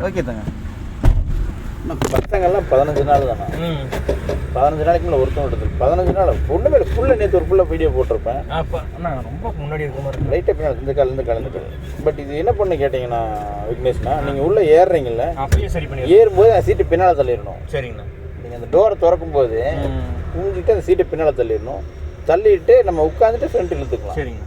Okay தாங்க. பசங்கள்லாம் 15 நாள் தானே. 15 நாளைக்கு மேலே ஒருத்தம் விடுது. 15 நாள் ஒன்றுமே இல்லை. ஃபுல்லாக நேற்று ஒரு ஃபுல்லாக வீடியோ போட்டிருப்பேன். அப்போ நான் ரொம்ப முன்னாடி இருக்க மாதிரி லைட்டாக பின்னால் இந்த கலந்து. பட் இது என்ன பண்ண கேட்டிங்கன்னா விக்னேஷ்னா, நீங்கள் உள்ளே ஏறுறீங்கல்ல, அப்படியே சரி பண்ணி ஏறும்போது அந்த சீட்டு பின்னால் தள்ளிடணும். சரிங்கண்ணா. நீங்கள் அந்த டோரை திறக்கும் போது குஞ்சிட்டு அந்த சீட்டை பின்னால் தள்ளிடணும். தள்ளிட்டு நம்ம உட்காந்துட்டு ஃப்ரண்ட் இழுத்துக்கலாம். சரிங்கண்ணா.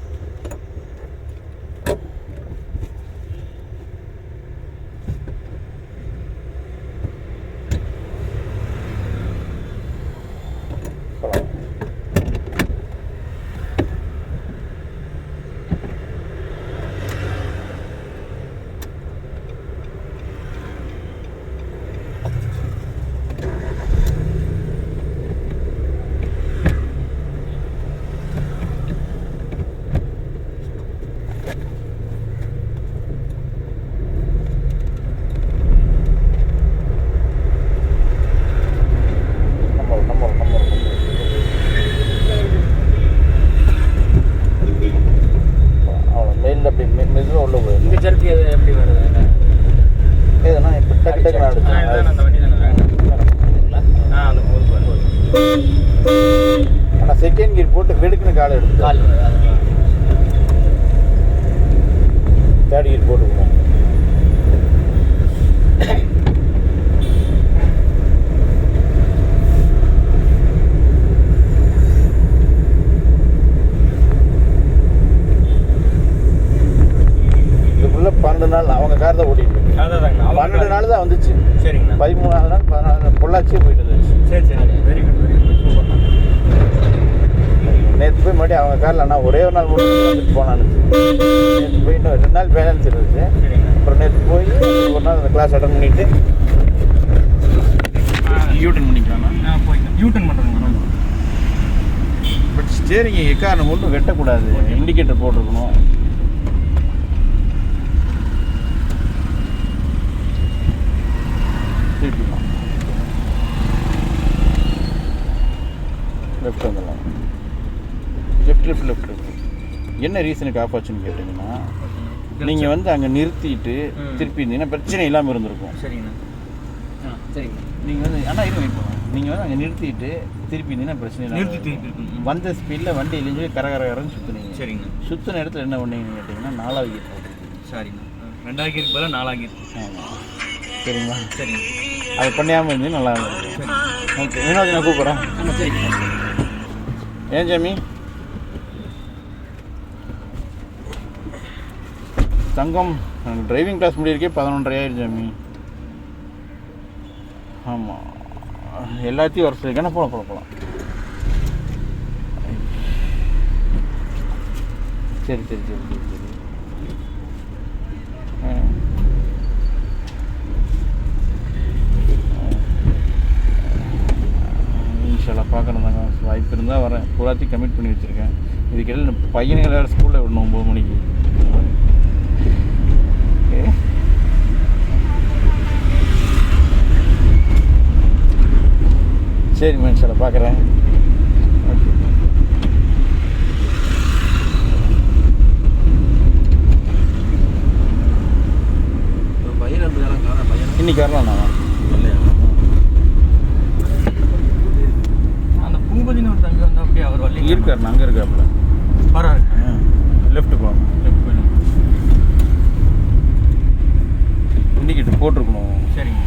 ஆனால் செகண்ட் கியர் போட்டு வெடுக்குன்னு காலை எடுத்து தேர்ட் கியர் போட்டுக்கணும். இதுக்குள்ள 12 நாள் அவங்க கார் தான் ஓட்டிட்டு 12 நாள் தான் வந்துச்சு. சரிங்கண்ணா. 13 நாள் 14 நாள் பொள்ளாச்சியே போயிட்டு இருந்துச்சு. சரி சரி, வெரி குட். நேற்று போய் மறுபடியும் அவங்க காரில் நான் ஒரே ஒரு நாள் மட்டும் வந்துட்டு போனான்னு. நேற்று போய் இன்னும் 2 நாள் பேலன்ஸ் இருந்துச்சு. அப்புறம் நேற்று போய் ஒரு நாள் அந்த கிளாஸ் அட்டன் பண்ணிவிட்டு யூட்டன் பண்ணிக்கலாம்ண்ணா. யூட்டன் பண்ணுறேங்கண்ணா. பட் ஸ்டேரிங் எக்காரணம் ஒன்றும் வெட்டக்கூடாது. இண்டிகேட்டர் போட்டிருக்கணும். லெஃப்ட் வந்துடலாம். லெஃப்ட் என்ன ரீசனுக்கு ஆஃப் ஆச்சுன்னு கேட்டிங்கன்னா, நீங்கள் வந்து அங்கே நிறுத்திட்டு திருப்பி இருந்தீங்கன்னா பிரச்சனை இல்லாமல் இருந்திருக்கும். சரிங்கண்ணா. சரிங்க. நீங்கள் வந்து ஆனால் இருங்க, நீங்கள் வந்து அங்கே நிறுத்திட்டு திருப்பி இருந்தீங்கன்னா பிரச்சனை இல்லை. வந்த ஸ்பீடில் வண்டி இழிஞ்சு கரகரன்னு சுற்றுனீங்க. சரிங்க. சுற்றின இடத்துல என்ன பண்ணீங்கன்னு கேட்டிங்கன்னா 4வது கீர் போட்டுருக்கீங்க. சரிங்கண்ணா. 2வது கீருக்கு பதிலாக 4வது கீர். ஆமாம். சரிங்களா? சரிங்க. அது பண்ணியாமல் இருந்து நல்லா இருந்துச்சு. ஓகே, வினோத் நான் கூப்பிட்றேன். சரிங்க. ஏன் ஜாமி தங்கம் டிரைவிங் கிளாஸ் முடியிருக்கே 11:30 ஆயிடுச்சு ஜாமி. ஆமாம், எல்லாத்தையும் வர சொல்லி என்ன போகலாம். சரி. இன்ஷால்லா பார்க்கணும் தாங்க. வாய்ப்பு இருந்தால் வரேன். பூராத்தையும் கமிட் பண்ணி வச்சுருக்கேன். இதுக்கெல்லாம் பையனுங்களை வேறு ஸ்கூலில் விடணும் 9 மணிக்கு. சரிம்மா, இன்ஷால்லா பார்க்குறேன். ஓகே. இன்னைக்கு வரலாம் நான். பூபதினு ஒரு தம்பி வந்து அப்படியே அவர் வரல இருக்கார். அங்கே இருக்காப்புல வராரு. லெஃப்ட் போகணும். இண்டிகேட்டர் போட்டிருக்கணும். சரிங்க.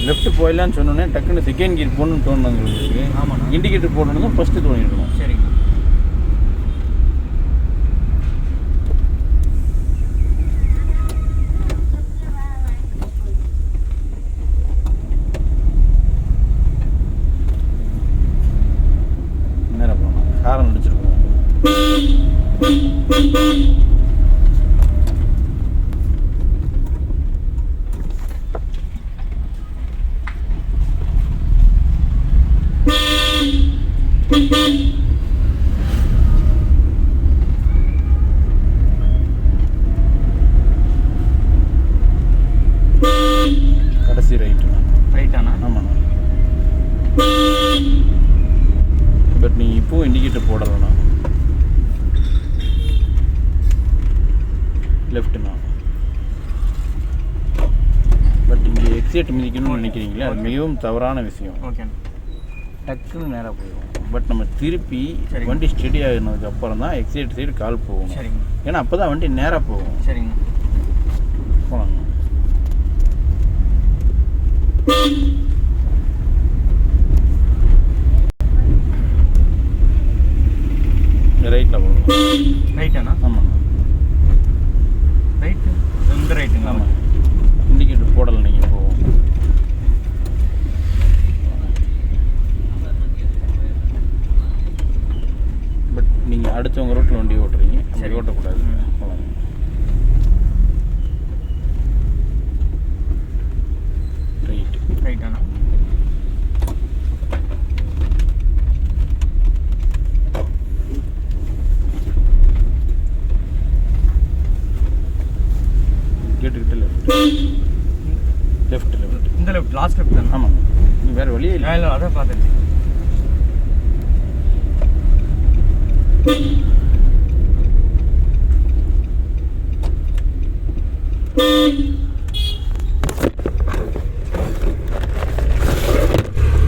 லெஃப்ட் போயிடலான்னு சொன்னோன்னே டக்குன்னு செகண்ட் கியர் போகணுன்னு தோணுங்க உங்களுக்கு. ஆமாண்ணா. இண்டிகேட்டர் போடணும் தான் ஃபஸ்ட்டு தோணிருக்கணும். சரிங்க. நேரம் போகணும். காரம் அடிச்சிருக்கோம். கடைசி ரைட்டாண்ணா? ஆமாண்ணா. பட் நீங்கள் இப்போவும் இண்டிகேட்டர் போடலைண்ணா. லெஃப்ட்டுண்ணா. பட் இங்கே எக்ஸைட் மிதிக்கணும்னு நினைக்கிறீங்களே அது மிகவும் தவறான விஷயம். ஓகேண்ணா. டக்குன்னு நேராக போயிடும். பட் நம்ம திருப்பி சரிங்க. வண்டி ஸ்டெடி ஆகினதுக்கு அப்புறம் தான் எக்ஸைட் சைடு கால் போகணும். சரிங்க. ஏன்னா அப்போ தான் வண்டி நேராக போகும். சரிங்க. போகலாங்க. ரைட்டில் போகணும். ரைட்டாண்ணா? ஆமாங்க. ரைட்டு இந்த ரைட்டுங்களா? ஆமாம். இண்டிகேட்டர் போடலை நீங்கள் போகும். பட் நீங்கள் அடுத்தவங்க ரோட்டில் வண்டி ஓட்டுறீங்க, அப்படி ஓட்டக்கூடாது. போகலாங்க. ரைட்டு. ரைட்டாண்ணா? கேட்டுக்கிட்ட லெஃப்ட் லெஃப்ட் இந்த லெஃப்ட், லாஸ்ட் லெஃப்ட் தானே? ஆமாங்க. நீ வேறு வழியே இல்லை. இல்லை அதான் பார்த்துட்டு.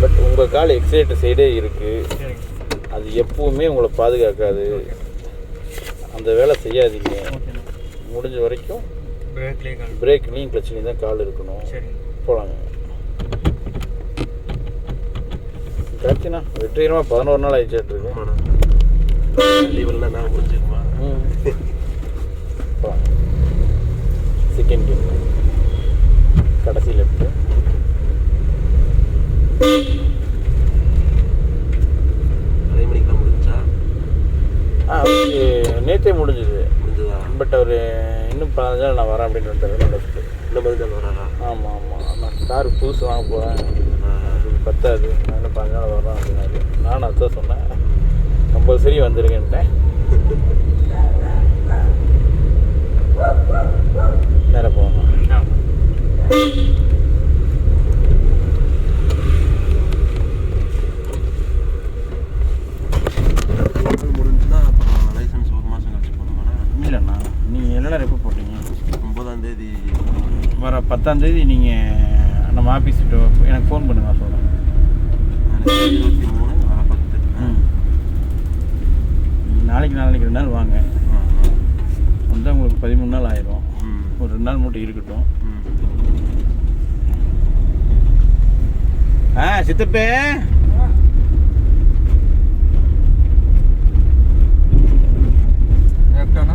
பட் உங்கள் கால் எக்ஸைட்டர் சைடே இருக்குது. சரிங்க. அது எப்பவுமே உங்களை பாதுகாக்காது. அந்த வேலை செய்யாதீங்க. ஓகேண்ணா. முடிஞ்ச வரைக்கும் பிரேக்லேயே கால். பிரேக்லேயும் கிளச்லேயும் தான் கால் இருக்கணும். சரிங்க. போகலாங்க. கரெக்டுண்ணா. வெற்றிகரமாக 11 நாள் ஆயிடுச்சுட்ருக்கு. லீவெல்லாம் நான் முடிஞ்சுக்குமா? போகலாம். செகண்ட் கேம் கடைசி லெஃப்ட்டு. அதே மணிக்கெலாம் முடிஞ்சா? அவருக்கு நேற்றே முடிஞ்சுது. முடிஞ்சதா? பட் அவர் இன்னும் 15 நாள் நான் வரேன் அப்படின்னு வந்துட்டாரு லெஃப்ட்டு. இன்னும் 15 நாள் வராரா? ஆமாம் ஆமாம். நான் கார் புதுசு வாங்க போகிறேன், அது பத்தாது, நான் இன்னும் 15 நாள் வரேன் அப்படின்னாரு. நானும் அதுதான் சொன்னேன், கம்பல்சரி வந்துருங்கன்ட்டேன். நேராக போகணும். முடிஞ்சுன்னா அப்புறம் லைசன்ஸ் 1 மாதம் கழிச்சு போகணுமாண்ணா? இல்லைண்ணா, நீங்கள் எல்லாம் எப்போ போட்டீங்க? 9ஆம் தேதி. வர 10ஆம் தேதி நீங்கள் நம்ம ஆஃபீஸ்கிட்ட எனக்கு ஃபோன் பண்ணுங்க, நான் சொல்கிறேன். 23 வர 10. நாளைக்கு 2 நாள் வாங்க, வந்தால் உங்களுக்கு 13 நாள் ஆயிரும். ஒரு 2 நாள் மட்டும் இருக்கட்டும். சித்தப்பே லெஃப்டாண்ணா?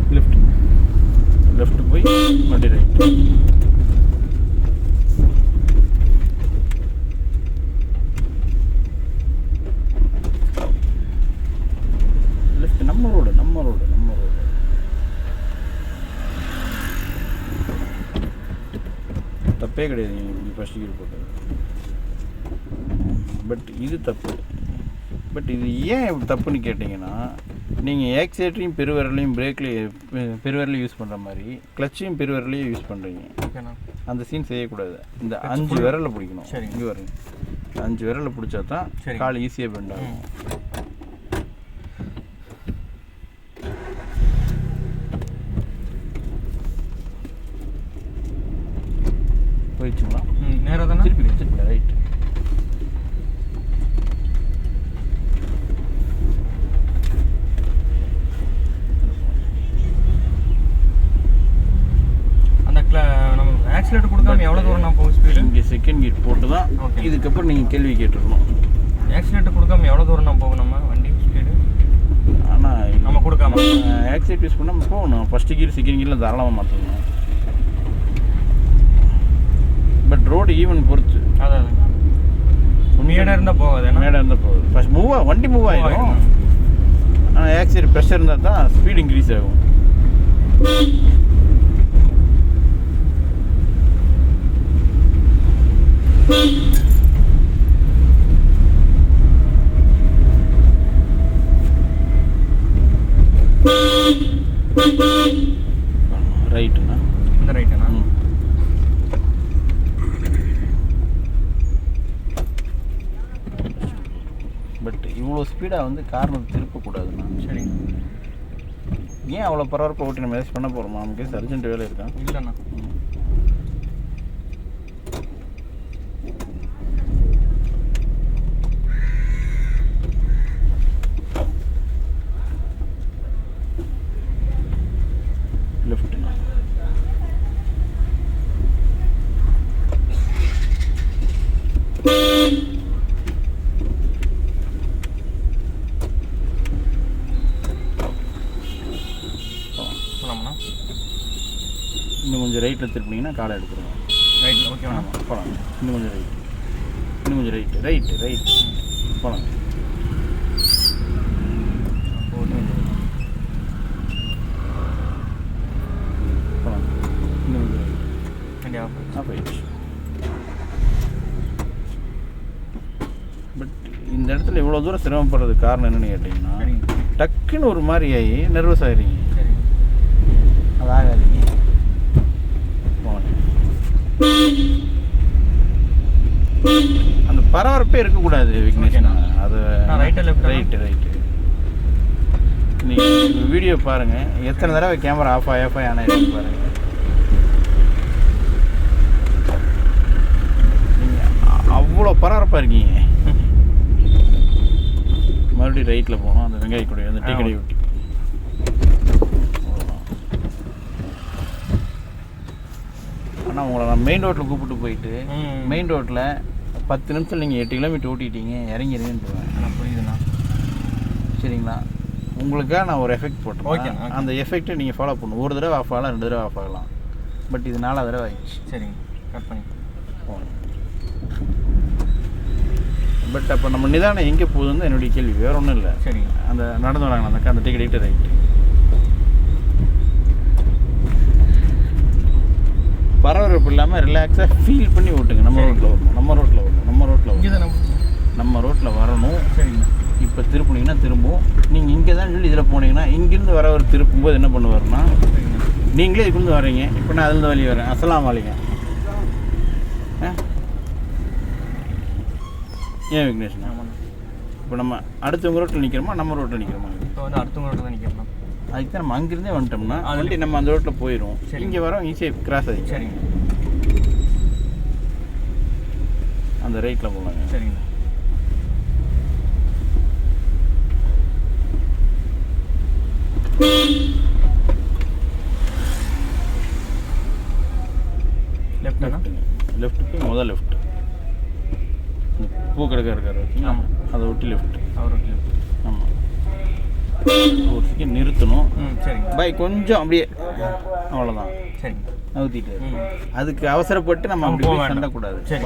லெஃப்ட் போய் வண்டி ரைட். லெஃப்ட். நம்ம ரோடு. தப்பே கிடையாது நீங்கள் ஃபஸ்ட் கியர் போட்டது. பட் இது தப்பு. பட் இது ஏன் இப்படி தப்புன்னு கேட்டிங்கன்னா, நீங்கள் ஆக்சிலேட்டரையும் பெருவிரலையும் பெருவிரலையும் யூஸ் பண்ணுற மாதிரி கிளச்சையும் பெருவிரலையும் யூஸ் பண்ணுறீங்க. ஓகேண்ணா. அந்த சீன் செய்யக்கூடாது. இந்த 5 விரலில் பிடிக்கணும். சரி. இங்கே வருங்க, 5 விரலில் பிடிச்சா தான் கால் ஈஸியாக பெண்ட் ஆகும். போயிடுச்சுங்களா? நேராக தானே? திருப்பி ரைட். நம்ம ஆக்சிலேட்டர் கொடுக்காம எவ்வளோ தூரம் நான் போகும் ஸ்பீடு? இங்கே செகண்ட் கியர் போட்டு தான் இதுக்கப்புறம் நீங்கள் கேள்வி கேட்டுருக்கணும். ஆக்சிலேட்டர் கொடுக்காம எவ்வளோ தூரம் நான் போகும் நம்ம வண்டி ஸ்பீடு? ஆனால் நம்ம கொடுக்காம ஆக்சிலேட்டர் யூஸ் பண்ணால் போகணும். ஃபஸ்ட்டு கியர் செகண்ட் கியரில் தாராளமாக மாற்றணும். பட் ரோடு ஈவன் பொறுத்து. அதான் மேடாக இருந்தால் போகாது. மேடாக இருந்தால் போகுது. ஃபஸ்ட் வண்டி மூவ் ஆகிடும். ஆனால் ஆக்சிலேட்டர் ப்ரெஷர் இருந்தால் தான் ஸ்பீடு இன்க்ரீஸ் ஆகும். ரைட்டுண்ணா? இந்த ரைட்டுண்ணா? பட் இவ்வளோ ஸ்பீடாக வந்து கார்னர் திருப்பக்கூடாதுண்ணா. சரி. ஏன் அவ்வளோ பரபரப்பாக ஓட்டி நம்ம ஏதாச்சும் பண்ண போகிறோமா? நமக்கு அர்ஜென்ட் வேலை இருக்கா? இல்லைண்ணா. இன்னும் கொஞ்சம் ரைட்டில் திருப்பினீங்கன்னா காலை எடுத்துருவோம். ரைட் ஓகேண்ணா. ஆமாம் போகலாங்க. இன்னும் கொஞ்சம் ரைட்டு, இன்னும் கொஞ்சம் ரைட்டு போகலாங்க. போகலாங்க. இன்னும் கொஞ்சம் ரைட்டு. வண்டி ஆஃப் ஆயிடுச்சு. பட் இந்த இடத்துல இவ்வளோ தூரம் சிரமப்படுறதுக்கு காரணம் என்னென்னு கேட்டிங்கன்னா, சரிங்க. டக்குன்னு ஒரு மாதிரி ஆகி நர்வஸ் ஆகிடுங்க. சரிங்க. அது ஆகாதீங்க. போங்க. அந்த பரபரப்பே இருக்கக்கூடாது விக்னேஷ்னா. அது ரைட்டு. நீங்கள் வீடியோ பாருங்கள், எத்தனை தடவை கேமரா ஆஃப் ஆகி ஆனால் பாருங்கள். நீங்கள் அவ்வளோ பரபரப்பாக இருக்கீங்க. மறுபடியும் ரைட்டில் போகணும். அந்த வெங்காய கொடி அந்த டீ கடையை ஒட்டி ஆனால் உங்களை நான் மெயின் ரோட்டில் கூப்பிட்டு போயிட்டு மெயின் ரோட்டில் 10 நிமிஷத்தில் நீங்கள் 8 கிலோமீட்டர் ஓட்டிட்டீங்க, இறங்கிடுங்கன்னு போவேன். புரியுதுண்ணா. சரிங்களா? உங்களுக்காக நான் ஒரு எஃபெக்ட் போட்டேன். ஓகே. அந்த எஃபெக்ட்டை நீங்கள் ஃபாலோ பண்ணணும். ஒரு தடவை ஆஃப் ஆகலாம், 2 தடவை ஆஃப் ஆகலாம். பட் இது 4 தடவை ஆயிடுச்சு. சரிங்க, கட் பண்ணி போகணும். பட் அப்போ நம்ம நிதானம் எங்கே போகுதுன்னு என்னுடைய கேள்வி, வேறு ஒன்றும் இல்லை. சரிங்க. அந்த நடந்து வராங்க அந்த டிக்கெட் ரைட்டு. பரபரப்பு இல்லாமல் ரிலாக்ஸாக ஃபீல் பண்ணி ஓட்டுங்க. நம்ம ரோட்டில் வரணும். சரிங்க. இப்போ திருப்பினீங்கன்னா திரும்பும். நீங்கள் இங்கே தான் சொல்லி இதில் போனீங்கன்னா, இங்கேருந்து வரவர் திருப்பும்போது என்ன பண்ணுவார்னா, நீங்களே இதுக்குள்ளே வரீங்க, இப்போ நான் அதுலேருந்து வழி வரேன், அஸ்ஸலாமு அலைக்கும். ஏன் விக்னேஷ்ண்ணா? இப்போ நம்ம அடுத்தவங்க ரோட்டில் நிற்கிறோமா, நம்ம ரோட்டில் நிற்கிறோமா? இப்போ வந்து அடுத்தவங்க ரோட்டில் தான் நிற்கிறோம். அதுக்கு தான் நம்ம அங்கேருந்தே வந்துட்டோம்னா வண்டி நம்ம அந்த ரோட்டில் போயிடும். இங்கே வரோம், ஈஸியாக கிராஸ் ஆகிடும். சரிங்க. அந்த ரைட்டில் போகலாங்க. சரிங்க. லெஃப்ட்டுக்கு முதல் லெஃப்ட். பூ கடை இருக்காரு, ஆமாம், அதை ஒட்டி லெஃப்ட். அவர் ஒட்டி லெஃப்ட். ஆமாம். ஒரு செகண்ட் நிறுத்தணும். சரிங்க. பை கொஞ்சம் அப்படியே, அவ்வளோதான். சரிங்க. நவுத்திட்டு அதுக்கு அவசரப்பட்டு நம்ம அப்படி போய் சண்டக்கூடாது. சரி.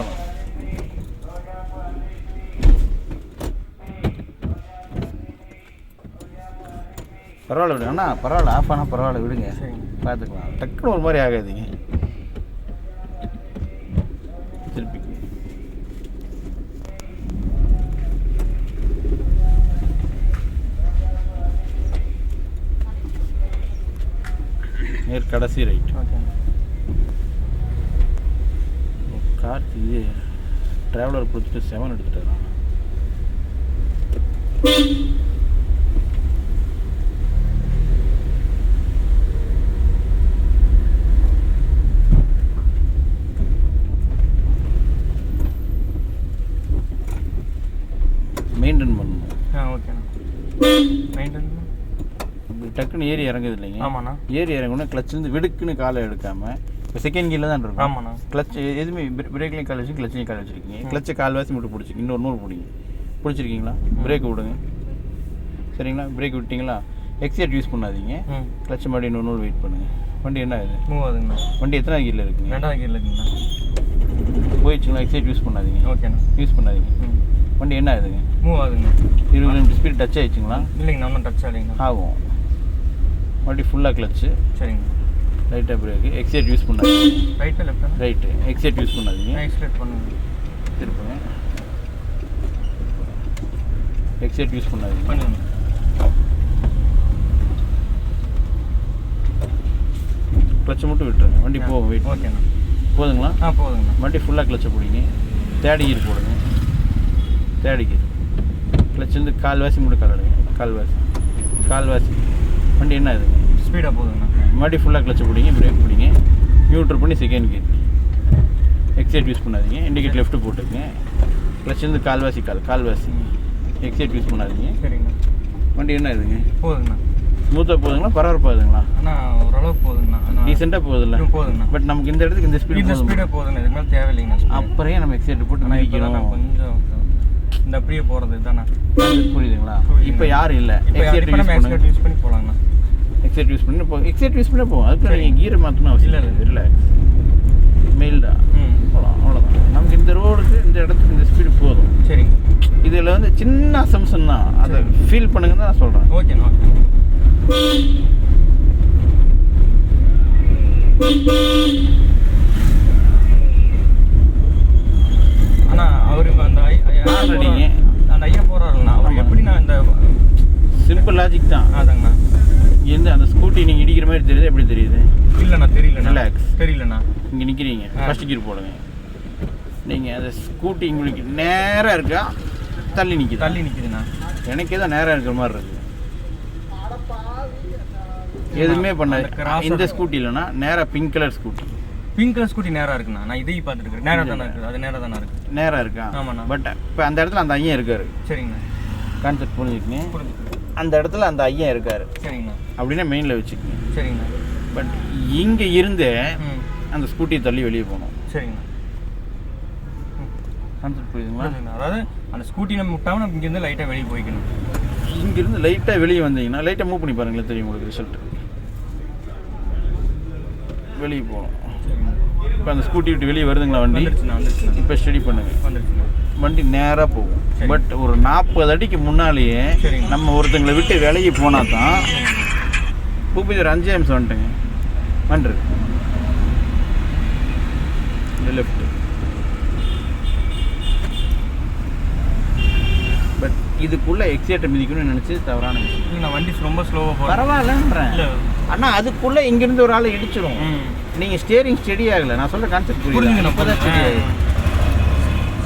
பரவாயில்ல விடுங்க அண்ணா, பரவாயில்ல, ஆஃப் ஆனால் பரவாயில்ல விடுங்க, சரிங்க, பார்த்துக்கலாம். டக்குன்னு ஒரு மாதிரி ஆகாதீங்க. திருப்பி நேர் கடைசி ரைட். ஓகே. கார் இது ட்ராவலர் பிடிச்சிட்டு 7 எடுத்துட்டாரான். மெயின்டைன் பண்ணணும். ஓகேண்ணா. மெயின்டைன் இப்படி டக்குன்னு ஏறி இறங்குது இல்லைங்க? ஆமாண்ணா. ஏறி இறங்கணும், கிளச்சிலேருந்து விடுக்குன்னு காலை எடுக்காமல், இப்போ செகண்ட் கீரில் தான் இருக்கும். ஆமாண்ணா. கிளச் எதுவுமே பிரேக்லேயும் கால் வச்சு கிளச்லையும் கால் வச்சுருக்கீங்க. கிளச்சை கால்வாசி மட்டும் பிடிச்சிங்க, இன்னொரு நூறு பிடிங்க. பிடிச்சிருக்கீங்களா? பிரேக் விடுங்க. சரிங்களா? பிரேக் விட்டிங்களா? எக்ஸைட் யூஸ் பண்ணாதீங்க. கிளச்சை மறுபடியும் இன்னொரு நூறு வெயிட் பண்ணுங்கள். வண்டி என்ன ஆகுது? மூவ் ஆகுதுங்கண்ணா. வண்டி எத்தனை கீரில் இருக்குங்க? 2வது கீரில் இருக்குங்கண்ணா. போயிடுச்சுங்களா? எக்ஸைட் யூஸ் பண்ணாதீங்க. ஓகேண்ணா. யூஸ் பண்ணாதீங்க. வண்டி என்ன ஆகுதுங்க? மூவ் ஆகுதுங்க. 20 கிலோமீட்டர் ஸ்பீட் டச் ஆகிடுச்சிங்களா? இல்லைங்கண்ணா, ஒன்றும் டச் ஆகலைங்கண்ணா. ஆகும். வண்டி ஃபுல்லாக கிளச்சு. சரிங்க. ரைட்டாக பிரேக்கு. எக்ஸைட் யூஸ் பண்ணாதீங்க. ரைட்டாக லெஃப்ட்டா? ரைட்டு. எக்ஸைட் யூஸ் பண்ணாதீங்க. எக்ஸ்லேட் பண்ணுங்க. திருப்புங்க. எக்ஸைட் யூஸ் பண்ணாதீங்க. பண்ணுங்க. கிளச்சை மட்டும் விட்டுருங்க, வண்டி போகும். வெயிட். ஓகேண்ணா. போதுங்களா? போதுங்கண்ணா. வண்டி ஃபுல்லாக கிளச்சை பிடிங்க. தேர்ட் கீர் போடுங்க. தேர்ட் கீர். கிளச்சிலேருந்து கால்வாசி மட்டும் கால் எடுங்க. கால்வாசி. வண்டி என்ன ஆகுதுங்க? ஸ்பீடாக போகுதுங்கண்ணா. மறுபடியும் ஃபுல்லாக கிளச்சை பிடிங்க, பிரேக் பிடிங்க, நியூட்ரல் பண்ணி செகண்ட் கீர். எக்ஸைட் யூஸ் பண்ணாதீங்க. இண்டிகேட் லெஃப்ட் போட்டுருங்க. கிளச்சிலேருந்து கால்வாசி. எக்ஸைட் யூஸ் பண்ணாதீங்க. சரிங்கண்ணா. வண்டி என்ன ஆகுதுங்க? போகுதுங்கண்ணா. ஸ்மூத்தாக போகுதுங்களா, பரபரப்பாகுதுங்களா? அண்ணா ஓரளவுக்கு போகுதுங்கண்ணா. டீசெண்டாக போகுதுல்ல? போகுதுங்கண்ணா. பட் நமக்கு இந்த இடத்துக்கு இந்த ஸ்பீடாக போகுதுங்க. இதுக்கு மேலே தேவையில்லைங்கண்ணா. அப்புறம் நம்ம எக்ஸைட் போட்டு நினைக்கிறோம். கொஞ்சம் இந்த அப்படியே போகிறது தானே. புரியுதுங்களா? இப்போ யாரும் இல்லை. எக்ஸைட் யூஸ் பண்ணி போகலாங்கண்ணா. எக்ஸைட் யூஸ் பண்ணி போகும். எக்ஸைட் யூஸ் பண்ணி போகும். அதுக்கு சரி. நீங்கள் கீரை மாற்றணும் அவசியம் இல்ல, இல்ல. ரிலாக்ஸ் மெயில்டா ம் போகலாம், அவ்வளோதான். நமக்கு இந்த ரோடுக்கு இந்த இடத்துக்கு இந்த ஸ்பீடு போதும். சரிங்க. இதில் வந்து சின்ன அசம்சன் தான், அதை ஃபீல் பண்ணுங்கன்னு தான் நான் சொல்கிறேன். ஓகேண்ணா ஓகே. அண்ணா அவர் இப்போ அந்த ஆல்ரெடிங்க. அந்த ஐயா போகிறாருங்கண்ணா, அவர் ஆமாம். எப்படி நான் இந்த சிம்பிள் லாஜிக் தான். அதாங்கண்ணா. எந்த அந்த ஸ்கூட்டி நீங்கள் இடிக்கிற மாதிரி தெரியுது, எப்படி தெரியுது? இல்லைண்ணா தெரியலண்ணா. Relax. தெரியலண்ணா. இங்கே நிற்கிறீங்க, ஃபஸ்ட்டு கீர் போடுங்க. நீங்கள் அந்த ஸ்கூட்டி உங்களுக்கு நேராக இருக்கா தள்ளி நிற்கிது? தள்ளி நிற்கிதுண்ணா. எனக்கே தான் நேராக இருக்கிற மாதிரி இருக்குது. எதுவுமே பண்ணாது. அந்த cross இந்த ஸ்கூட்டி இல்லைன்னா நேராக pink colour scooty. Pink colour scooty நேராக இருக்குண்ணா. நான் இதையும் பார்த்துட்டு இருக்கேன். நேராக தானே இருக்குது. அது நேராக தானே இருக்குது. நேராக இருக்கா? ஆமாண்ணா. பட் இப்போ அந்த இடத்துல அந்த ஐயன் இருக்காரு. சரிங்கண்ணா. கான்செப்ட் புரிஞ்சுக்கங்க. புரிஞ்சுது. அந்த இடத்துல அந்த ஐயன் இருக்காரு சரிங்கண்ணா. அப்படின்னா மெயினில் வச்சுக்கோங்க. சரிங்கண்ணா. பட் இங்கே இருந்து ம் அந்த ஸ்கூட்டியை தள்ளி வெளியே போகணும். சரிங்கண்ணா. கான்செப்ட் புரியுதுங்களா? புரியுதுண்ணா. அதாவது அந்த ஸ்கூட்டி நம்ம விட்டாமல் நம்ம இங்கேருந்து லைட்டாக வெளியே போய்க்கணும். இங்கேருந்து லைட்டாக வெளியே வந்தீங்கன்னா லைட்டாக மூவ் பண்ணி பாருங்களேன், தெரியும் உங்களுக்கு ரிசல்ட். வெளியே போகணும். சரிங்கண்ணா. இப்போ அந்த ஸ்கூட்டி விட்டு வெளியே வருதுங்களா வண்டி? வந்துருச்சுண்ணா. இப்போ ஸ்டடி பண்ணுங்க. வந்துருச்சுண்ணா. வண்டி நேராக போகும். சரி. பட் ஒரு 40 அடிக்கு முன்னாலேயே சரிங்க. நம்ம ஒருத்தங்களை விட்டு விலகி போனால் தான் பூபதி ஒரு 5 நிமிஷம் வந்துட்டுங்க வந்துரு லெஃப்ட். பட் இதுக்குள்ளே எக்ஸைட்டை மிதிக்கணும்னு நினச்சி தவறான விஷயம். இல்லைண்ணா, வண்டி ரொம்ப ஸ்லோவாக போகிறேன். பரவாயில்லன்றேன். இல்லை. ஆனால் அதுக்குள்ளே இங்கேருந்து ஒரு ஆளை இடிச்சிடும். ம் நீங்கள் ஸ்டேரிங் ஸ்டெடி ஆகலை. நான் சொல்கிற கான்செப்ட் புரிஞ்சுங்கண்ணா. இப்போ தான் ஸ்டெடி ஆகுது.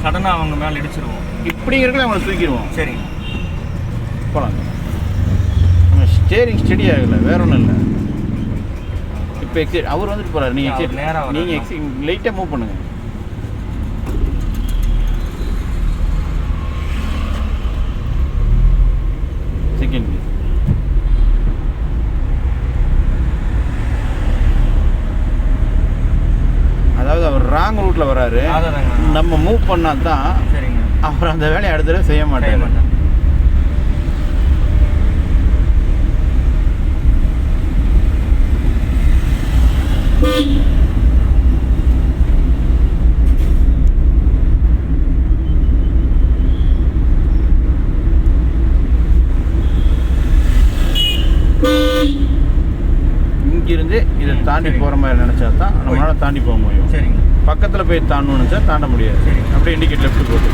சடனாக அவங்க மேலே இடிச்சிருவோம். இப்படிங்கிறதுல அவங்களை தூக்கிடுவோம். சரிங்க. போகலாங்க. நம்ம ஸ்டேரிங் ஸ்டெடி ஆகலை, வேற ஒன்றும் இல்லை. இப்போ எக்ஸைட் அவர் வந்துட்டு போகிறாரு. நீங்கள் அவர் எக்ஸைட் நேரா வராரு. நீங்கள் எக்ஸைட் லைட்டாக மூவ் பண்ணுங்க. செகண்ட் அதாவது அவர் ராங் ரூட்டில் வராரு. அதாங்க. நம்ம மூவ் பண்ணால் தான் சரிங்க. அவர் அந்த வேலையை அடுத்த தடவை செய்ய மாட்டார். மாட்டேன். இங்கிருந்து இதை தாண்டி சரி. போகிற மாதிரி நினச்சா தான் நம்மளால் தாண்டி போக முடியும். சரிங்க. பக்கத்தில் போய் தாண்டணும்னு நினச்சா தாண்ட முடியாது. சரி. அப்படியே இண்டிகேட் லெஃப்ட் போட்டு